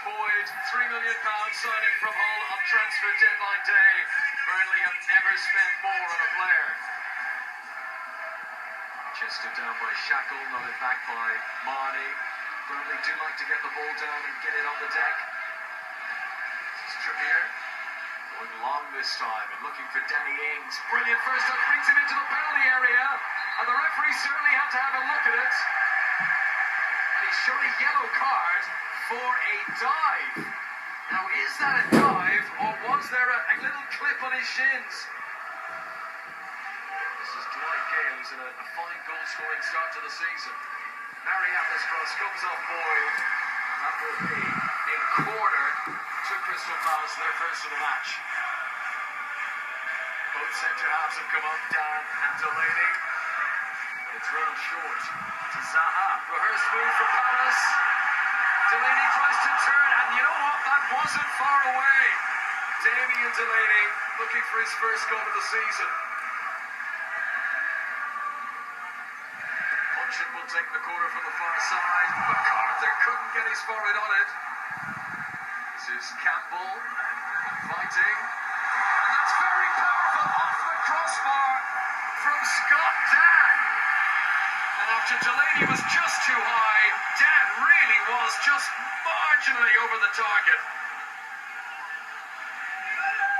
Boyd, £3 million signing from Hull on transfer deadline day. Burnley have never spent more on a player. Chested down by Shackle, nodded back by Marnie. Burnley do like to get the ball down and get it on the deck. This is Trippier, going long this time and looking for Danny Ings. Brilliant first touch, brings him into the penalty area, and the referee certainly had to have a look at it. And he's shown a yellow card for a dive. Now, is that a dive, or was there a little clip on his shins? This is Dwight Gale, who's had a fine goal-scoring start to the season. Mariappa's cross comes off Boyd, and that will be a corner to Crystal Palace, their first of the match. Both centre halves have come on, Dan and Delaney. But it's run short to Zaha. Rehearsed move for Palace. Delaney tries to turn, and you know what? That wasn't far away. Damien Delaney looking for his first goal of the season. Punchin will take the corner from the far side. McArthur couldn't get his forehead on it. This is Campbell fighting. And that's very powerful off the crossbar from Scott Dan. And after Delaney was just too high, Dan really was just marginally over the target.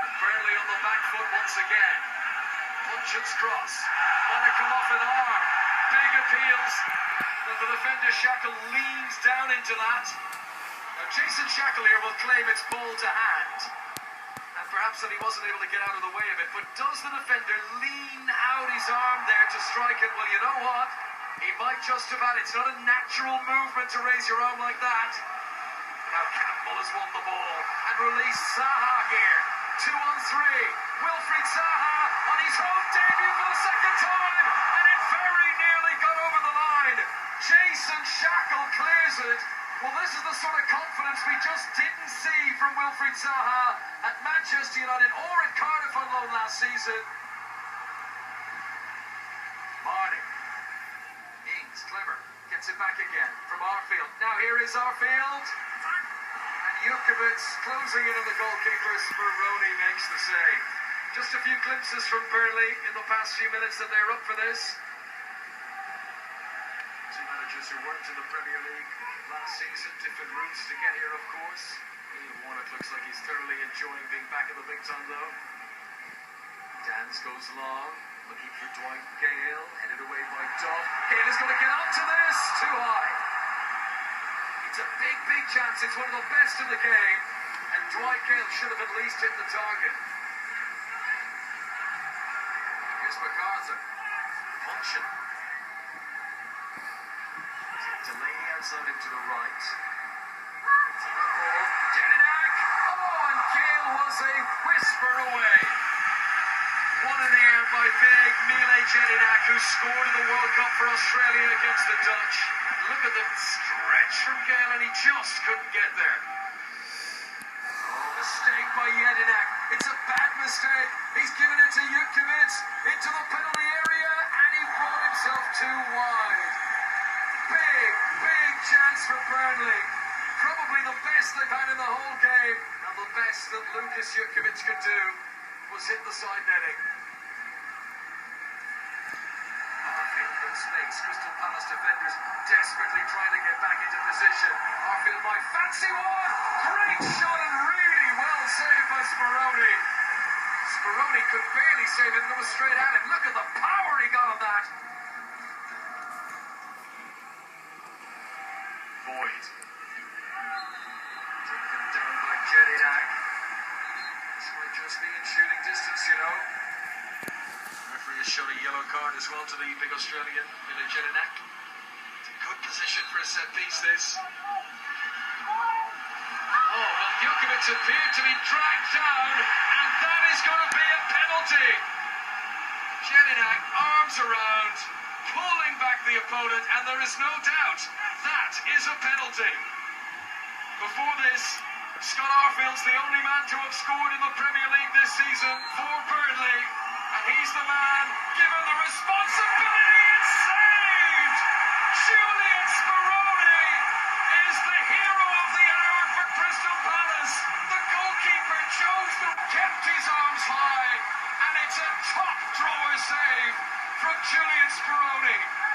And Burnley on the back foot once again. Punchin's cross. Might have come off an arm. Big appeals. But the defender Shackle leans down into that. Now Jason Shackle here will claim it's ball to hand. And perhaps that he wasn't able to get out of the way of it. But does the defender lean out his arm there to strike it? Well, you know what? He might just have had it. It's not a natural movement to raise your arm like that. Now Campbell has won the ball and released Zaha here. 2 on 3. Wilfried Zaha on his home debut for the second time. And it very nearly got over the line. Jason Shackle clears it. Well, this is the sort of confidence we just didn't see from Wilfried Zaha at Manchester United or at Cardiff on loan last season. Marnie. Ings, clever. Gets it back again from Arfield. Now here is Arfield. And Jukovic closing in on the goalkeeper. Speroni makes the save. Just a few glimpses from Burnley in the past few minutes that they're up for this. Two managers who worked in the Premier League last season. Different routes to get here, of course. Ian Warnock looks like he's thoroughly enjoying being back in the big time, though. Dans goes long. Looking for Dwight Gale, headed away by Duff. Gale is going to get onto this, too high. It's a big, big chance. It's one of the best in the game. And Dwight Gale should have at least hit the target. Here's McArthur. Punchin. Delaney outside him to the right. It's a good ball. Jedinak. Oh, and Gale was a whisper away. One in the air by big Mile Jedinak, who scored in the World Cup for Australia against the Dutch. Look at the stretch from Gale, and he just couldn't get there. Oh, mistake by Jedinak. It's a bad mistake. He's given it to Jukovic into the penalty area, and he brought himself too wide. Big, big chance for Burnley. Probably the best they've had in the whole game, and the best that Lucas Jukovic could do was hit the side netting. Arfield in space. Crystal Palace defenders desperately trying to get back into position. Arfield might fancy one. Great shot and really well saved by Speroni. Speroni could barely save it and it was straight at him. Look at the power he got on that. Boyd. Taken down by Jedinak. Might just be in shooting distance, you know. Referee has shown a yellow card as well to the big Australian, Mile Jedinak. It's a good position for a set piece, this. Oh, well, Jukovic appeared to be dragged down, and that is going to be a penalty. Jedinak, arms around, pulling back the opponent, and there is no doubt that is a penalty. Before this, Scott Arfield's the only man to have scored in the Premier League this season for Burnley, and he's the man given the responsibility. It's saved! Julian Speroni is the hero of the hour for Crystal Julian Speroni.